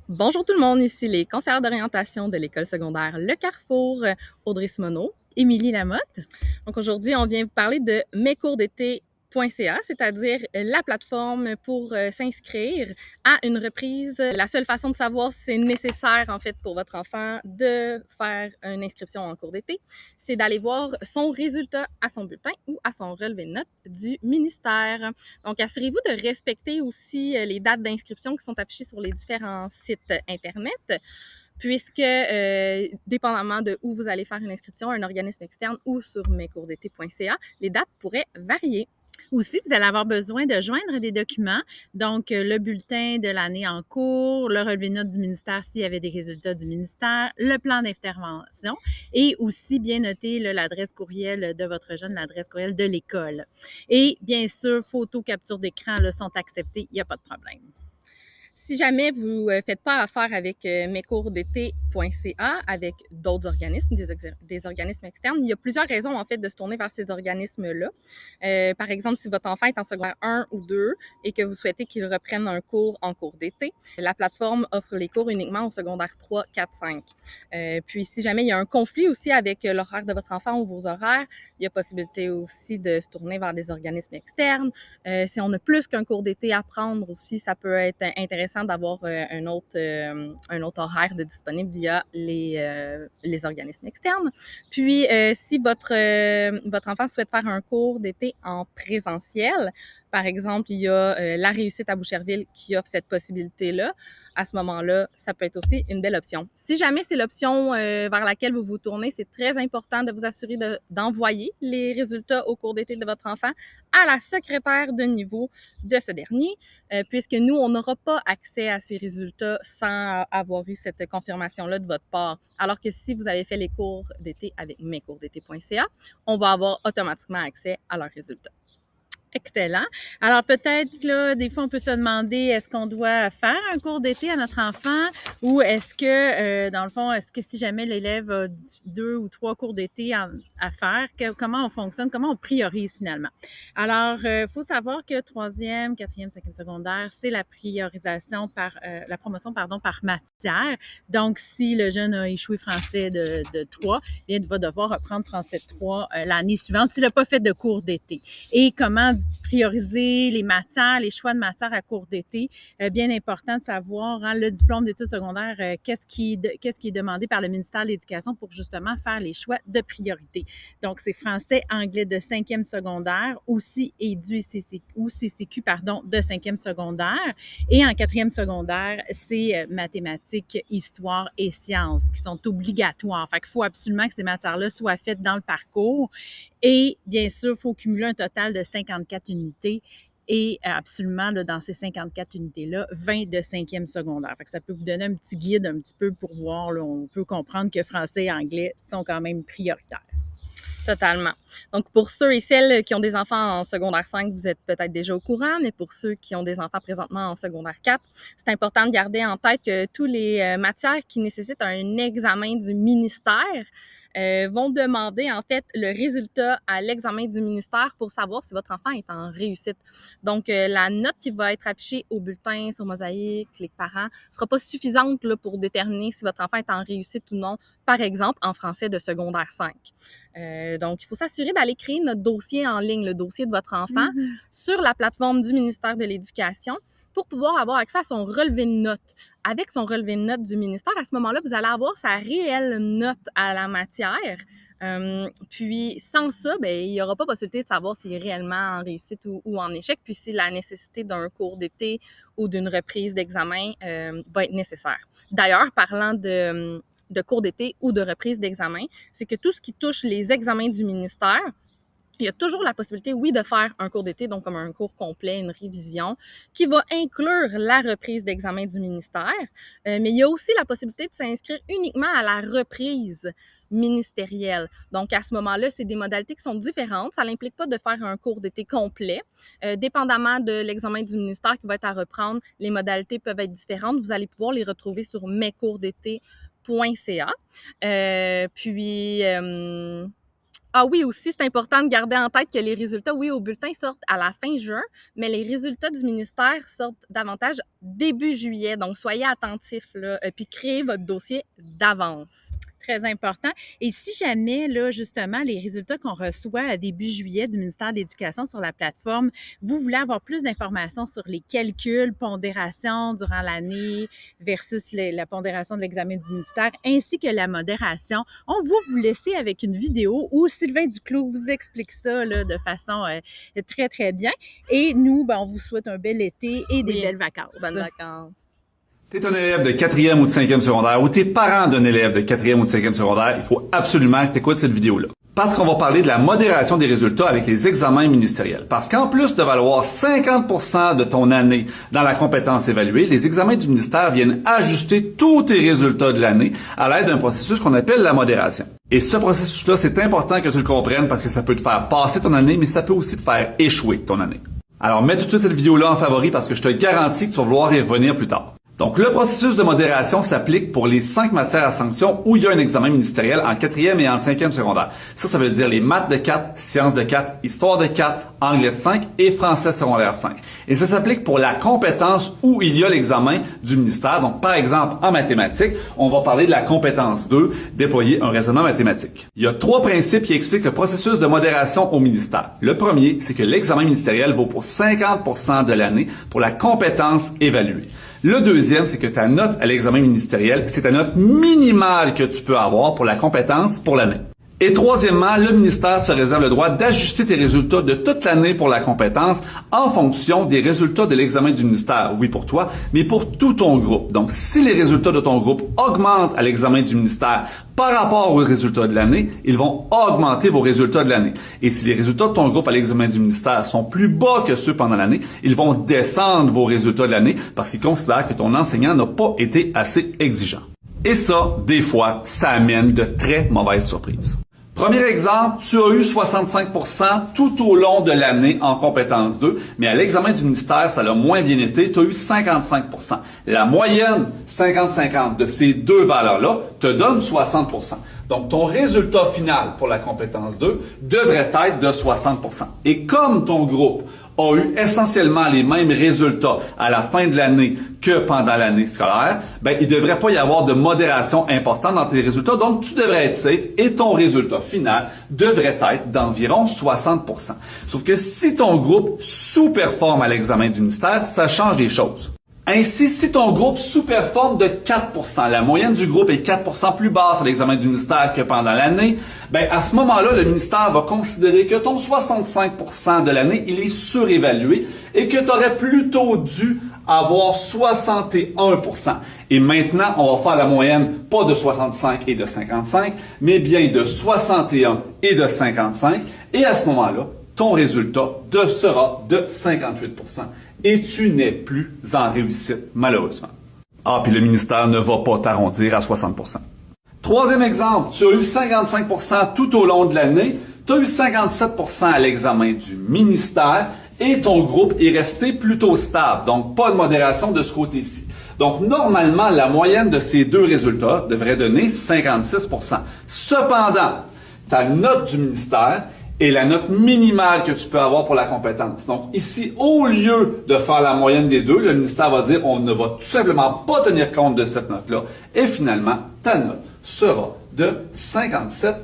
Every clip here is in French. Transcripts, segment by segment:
Bonjour tout le monde, ici les conseillères d'orientation de l'école secondaire Le Carrefour, Audrey Simoneau. Émilie Lamotte. Donc aujourd'hui, on vient vous parler de mescoursdété.ca, c'est-à-dire la plateforme pour s'inscrire à une reprise. La seule façon de savoir si c'est nécessaire en fait pour votre enfant de faire une inscription en cours d'été, c'est d'aller voir son résultat à son bulletin ou à son relevé de notes du ministère. Donc assurez-vous de respecter aussi les dates d'inscription qui sont affichées sur les différents sites Internet, puisque, dépendamment de où vous allez faire une inscription, un organisme externe ou sur mescoursdété.ca, les dates pourraient varier. Aussi, vous allez avoir besoin de joindre des documents, donc le bulletin de l'année en cours, le relevé de notes du ministère s'il y avait des résultats du ministère, le plan d'intervention et aussi bien noter l'adresse courriel de votre jeune, l'adresse courriel de l'école. Et bien sûr, photos, captures d'écran sont acceptées, il n'y a pas de problème. Si jamais vous ne faites pas affaire avec mescoursdété.ca, avec d'autres organismes, des organismes externes, il y a plusieurs raisons en fait de se tourner vers ces organismes-là. Par exemple, si votre enfant est en secondaire 1 ou 2 et que vous souhaitez qu'il reprenne un cours en cours d'été, la plateforme offre les cours uniquement au secondaire 3, 4, 5. Puis si jamais il y a un conflit aussi avec l'horaire de votre enfant ou vos horaires, il y a possibilité aussi de se tourner vers des organismes externes. Si on a plus qu'un cours d'été à prendre aussi, ça peut être intéressant d'avoir un autre horaire de disponible via les organismes externes. Puis, si votre enfant souhaite faire un cours d'été en présentiel, par exemple, il y a La Réussite à Boucherville qui offre cette possibilité-là. À ce moment-là, ça peut être aussi une belle option. Si jamais c'est l'option vers laquelle vous vous tournez, c'est très important de vous assurer d'envoyer les résultats au cours d'été de votre enfant à la secrétaire de niveau de ce dernier, puisque nous, on n'aura pas accès à ces résultats sans avoir eu cette confirmation-là de votre part. Alors que si vous avez fait les cours d'été avec mescoursdété.ca, on va avoir automatiquement accès à leurs résultats. Excellent. Alors peut-être là, des fois, on peut se demander est-ce qu'on doit faire un cours d'été à notre enfant ou est-ce que, dans le fond, est-ce que si jamais l'élève a 2 ou 3 cours d'été à faire, comment on fonctionne, comment on priorise finalement? Alors, faut savoir que troisième, quatrième, cinquième secondaire, c'est la priorisation par la promotion, pardon, par matière. Donc, si le jeune a échoué français de 3, bien, il va devoir reprendre français de 3 l'année suivante s'il n'a pas fait de cours d'été. Et comment prioriser les matières, les choix de matières à cours d'été. Bien important de savoir le diplôme d'études secondaires, qu'est-ce qui est demandé par le ministère de l'Éducation pour justement faire les choix de priorité. Donc, c'est français, anglais de 5e secondaire, aussi et du CCQ, pardon, de 5e secondaire. Et en 4e secondaire, c'est mathématiques, histoire et sciences qui sont obligatoires. Fait qu'il faut absolument que ces matières-là soient faites dans le parcours. Et bien sûr, il faut cumuler un total de 54 unités et absolument, là, dans ces 54 unités-là, 20 de 5e secondaire. Fait que ça peut vous donner un petit guide un petit peu pour voir, là, on peut comprendre que français et anglais sont quand même prioritaires. Totalement. Donc, pour ceux et celles qui ont des enfants en secondaire 5, vous êtes peut-être déjà au courant, mais pour ceux qui ont des enfants présentement en secondaire 4, c'est important de garder en tête que tous les matières qui nécessitent un examen du ministère vont demander en fait le résultat à l'examen du ministère pour savoir si votre enfant est en réussite. Donc, la note qui va être affichée au bulletin sur Mosaïque, les parents, ne sera pas suffisante là, pour déterminer si votre enfant est en réussite ou non, par exemple en français de secondaire 5. Donc, il faut s'assurer d'aller créer notre dossier en ligne, le dossier de votre enfant, sur la plateforme du ministère de l'Éducation pour pouvoir avoir accès à son relevé de notes. Avec son relevé de notes du ministère, à ce moment-là, vous allez avoir sa réelle note à la matière. Puis, sans ça, ben, il n'y aura pas possibilité de savoir s'il est réellement en réussite ou en échec, puis si la nécessité d'un cours d'été ou d'une reprise d'examen va être nécessaire. D'ailleurs, parlant de cours d'été ou de reprise d'examen, c'est que tout ce qui touche les examens du ministère, il y a toujours la possibilité, oui, de faire un cours d'été, donc comme un cours complet, une révision, qui va inclure la reprise d'examen du ministère, mais il y a aussi la possibilité de s'inscrire uniquement à la reprise ministérielle. Donc, à ce moment-là, c'est des modalités qui sont différentes. Ça n'implique pas de faire un cours d'été complet. Dépendamment de l'examen du ministère qui va être à reprendre, les modalités peuvent être différentes. Vous allez pouvoir les retrouver sur mescoursdété.ca. Puis, Ah oui, aussi, c'est important de garder en tête que les résultats, oui, au bulletin sortent à la fin juin, mais les résultats du ministère sortent davantage début juillet. Donc, soyez attentifs, là, puis créez votre dossier d'avance. Très important. Et si jamais, là, justement, les résultats qu'on reçoit à début juillet du ministère de l'Éducation sur la plateforme, vous voulez avoir plus d'informations sur les calculs, pondérations durant l'année versus la pondération de l'examen du ministère, ainsi que la modération, on va vous laisser avec une vidéo où Sylvain Duclos vous explique ça là, de façon très, très bien. Et nous, ben, on vous souhaite un bel été et des belles vacances. Bonnes vacances. T'es un élève de 4e ou de 5e secondaire ou t'es parent d'un élève de 4e ou de 5e secondaire, il faut absolument que t'écoutes cette vidéo-là. Parce qu'on va parler de la modération des résultats avec les examens ministériels. Parce qu'en plus de valoir 50% de ton année dans la compétence évaluée, les examens du ministère viennent ajuster tous tes résultats de l'année à l'aide d'un processus qu'on appelle la modération. Et ce processus-là, c'est important que tu le comprennes parce que ça peut te faire passer ton année, mais ça peut aussi te faire échouer ton année. Alors mets tout de suite cette vidéo-là en favori parce que je te garantis que tu vas vouloir y revenir plus tard. Donc, le processus de modération s'applique pour les 5 matières à sanction où il y a un examen ministériel en 4e et en 5e secondaire. Ça veut dire les maths de 4, sciences de 4, histoire de 4, anglais de 5 et français secondaire 5. Et ça s'applique pour la compétence où il y a l'examen du ministère. Donc, par exemple, en mathématiques, on va parler de la compétence 2, déployer un raisonnement mathématique. Il y a 3 principes qui expliquent le processus de modération au ministère. Le premier, c'est que l'examen ministériel vaut pour 50% de l'année pour la compétence évaluée. Le deuxième, c'est que ta note à l'examen ministériel, c'est ta note minimale que tu peux avoir pour la compétence pour l'année. Et troisièmement, le ministère se réserve le droit d'ajuster tes résultats de toute l'année pour la compétence en fonction des résultats de l'examen du ministère. Oui, pour toi, mais pour tout ton groupe. Donc, si les résultats de ton groupe augmentent à l'examen du ministère par rapport aux résultats de l'année, ils vont augmenter vos résultats de l'année. Et si les résultats de ton groupe à l'examen du ministère sont plus bas que ceux pendant l'année, ils vont descendre vos résultats de l'année parce qu'ils considèrent que ton enseignant n'a pas été assez exigeant. Et ça, des fois, ça amène de très mauvaises surprises. Premier exemple, tu as eu 65% tout au long de l'année en compétence 2, mais à l'examen du ministère, ça l'a moins bien été, tu as eu 55%. La moyenne 50-50 de ces deux valeurs-là te donne 60%. Donc, ton résultat final pour la compétence 2 devrait être de 60%. Et comme ton groupe a eu essentiellement les mêmes résultats à la fin de l'année que pendant l'année scolaire, ben, il ne devrait pas y avoir de modération importante dans tes résultats. Donc, tu devrais être safe et ton résultat final devrait être d'environ 60%. Sauf que si ton groupe sous-performe à l'examen du ministère, ça change des choses. Ainsi, si ton groupe sous-performe de 4%, la moyenne du groupe est 4% plus basse à l'examen du ministère que pendant l'année, ben à ce moment-là, le ministère va considérer que ton 65% de l'année, il est surévalué et que tu aurais plutôt dû avoir 61%. Et maintenant, on va faire la moyenne pas de 65 et de 55, mais bien de 61 et de 55. Et à ce moment-là, ton résultat sera de 58%. Et tu n'es plus en réussite, malheureusement. Ah, puis le ministère ne va pas t'arrondir à 60%. Troisième exemple, tu as eu 55% tout au long de l'année, tu as eu 57% à l'examen du ministère et ton groupe est resté plutôt stable, donc pas de modération de ce côté-ci. Donc, normalement, la moyenne de ces deux résultats devrait donner 56%. Cependant, ta note du ministère et la note minimale que tu peux avoir pour la compétence. Donc ici, au lieu de faire la moyenne des deux, le ministère va dire on ne va tout simplement pas tenir compte de cette note-là. Et finalement, ta note sera de 57%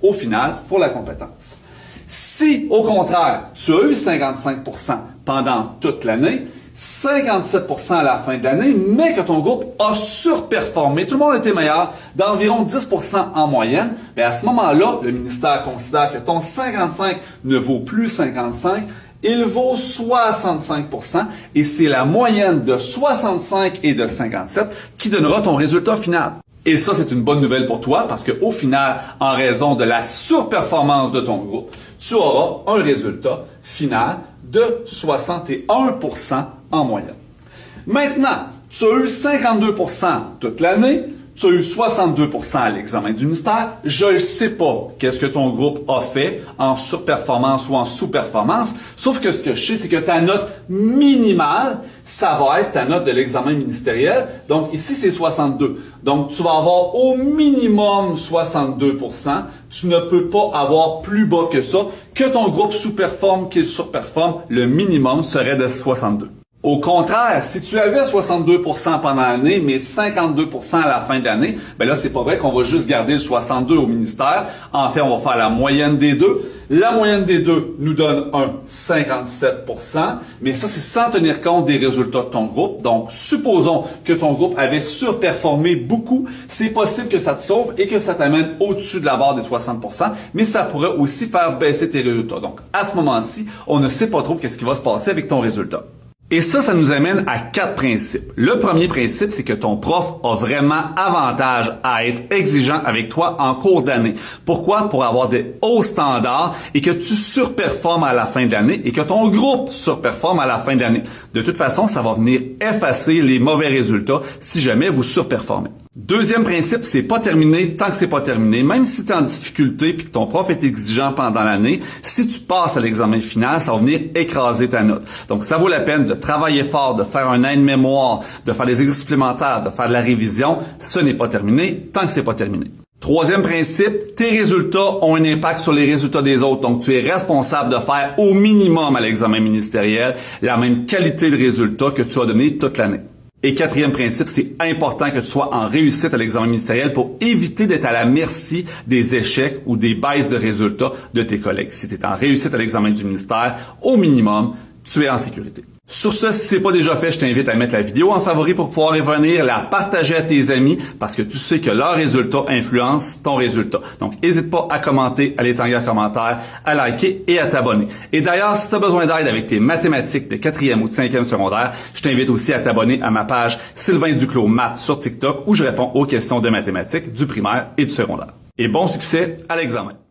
au final pour la compétence. Si, au contraire, tu as eu 55% pendant toute l'année, 57% à la fin de l'année, mais que ton groupe a surperformé, tout le monde était meilleur, d'environ 10% en moyenne, bien à ce moment-là, le ministère considère que ton 55 ne vaut plus 55, il vaut 65%, et c'est la moyenne de 65 et de 57 qui donnera ton résultat final. Et ça, c'est une bonne nouvelle pour toi, parce qu'au final, en raison de la surperformance de ton groupe, tu auras un résultat final de 61% en moyenne. Maintenant, tu as eu 52% toute l'année, tu as eu 62% à l'examen du ministère, je ne sais pas qu'est-ce que ton groupe a fait en surperformance ou en sous-performance, sauf que ce que je sais, c'est que ta note minimale, ça va être ta note de l'examen ministériel. Donc ici, c'est 62. Donc tu vas avoir au minimum 62%. Tu ne peux pas avoir plus bas que ça. Que ton groupe sous-performe, qu'il surperforme, le minimum serait de 62. Au contraire, si tu avais 62% pendant l'année, mais 52% à la fin de l'année, ben là, c'est pas vrai qu'on va juste garder le 62 au ministère. En fait, on va faire la moyenne des deux. La moyenne des deux nous donne un 57%, mais ça, c'est sans tenir compte des résultats de ton groupe. Donc, supposons que ton groupe avait surperformé beaucoup. C'est possible que ça te sauve et que ça t'amène au-dessus de la barre des 60%, mais ça pourrait aussi faire baisser tes résultats. Donc, à ce moment-ci, on ne sait pas trop qu'est-ce qui va se passer avec ton résultat. Et ça nous amène à 4 principes. Le premier principe, c'est que ton prof a vraiment avantage à être exigeant avec toi en cours d'année. Pourquoi? Pour avoir des hauts standards et que tu surperformes à la fin de l'année et que ton groupe surperforme à la fin de l'année. De toute façon, ça va venir effacer les mauvais résultats si jamais vous surperformez. Deuxième principe, c'est pas terminé tant que c'est pas terminé. Même si tu es en difficulté et que ton prof est exigeant pendant l'année, si tu passes à l'examen final, ça va venir écraser ta note. Donc, ça vaut la peine de travailler fort, de faire un aide-mémoire, de faire des exercices supplémentaires, de faire de la révision. Ce n'est pas terminé tant que c'est pas terminé. Troisième principe, tes résultats ont un impact sur les résultats des autres. Donc, tu es responsable de faire au minimum à l'examen ministériel la même qualité de résultats que tu as donné toute l'année. Et quatrième principe, c'est important que tu sois en réussite à l'examen ministériel pour éviter d'être à la merci des échecs ou des baisses de résultats de tes collègues. Si tu es en réussite à l'examen du ministère, au minimum, tu es en sécurité. Sur ce, si c'est pas déjà fait, je t'invite à mettre la vidéo en favori pour pouvoir y revenir, la partager à tes amis parce que tu sais que leurs résultats influencent ton résultat. Donc, n'hésite pas à commenter, à l'étanger en commentaire, à liker et à t'abonner. Et d'ailleurs, si tu as besoin d'aide avec tes mathématiques de 4e ou de 5e secondaire, je t'invite aussi à t'abonner à ma page Sylvain Duclos Maths sur TikTok où je réponds aux questions de mathématiques du primaire et du secondaire. Et bon succès à l'examen!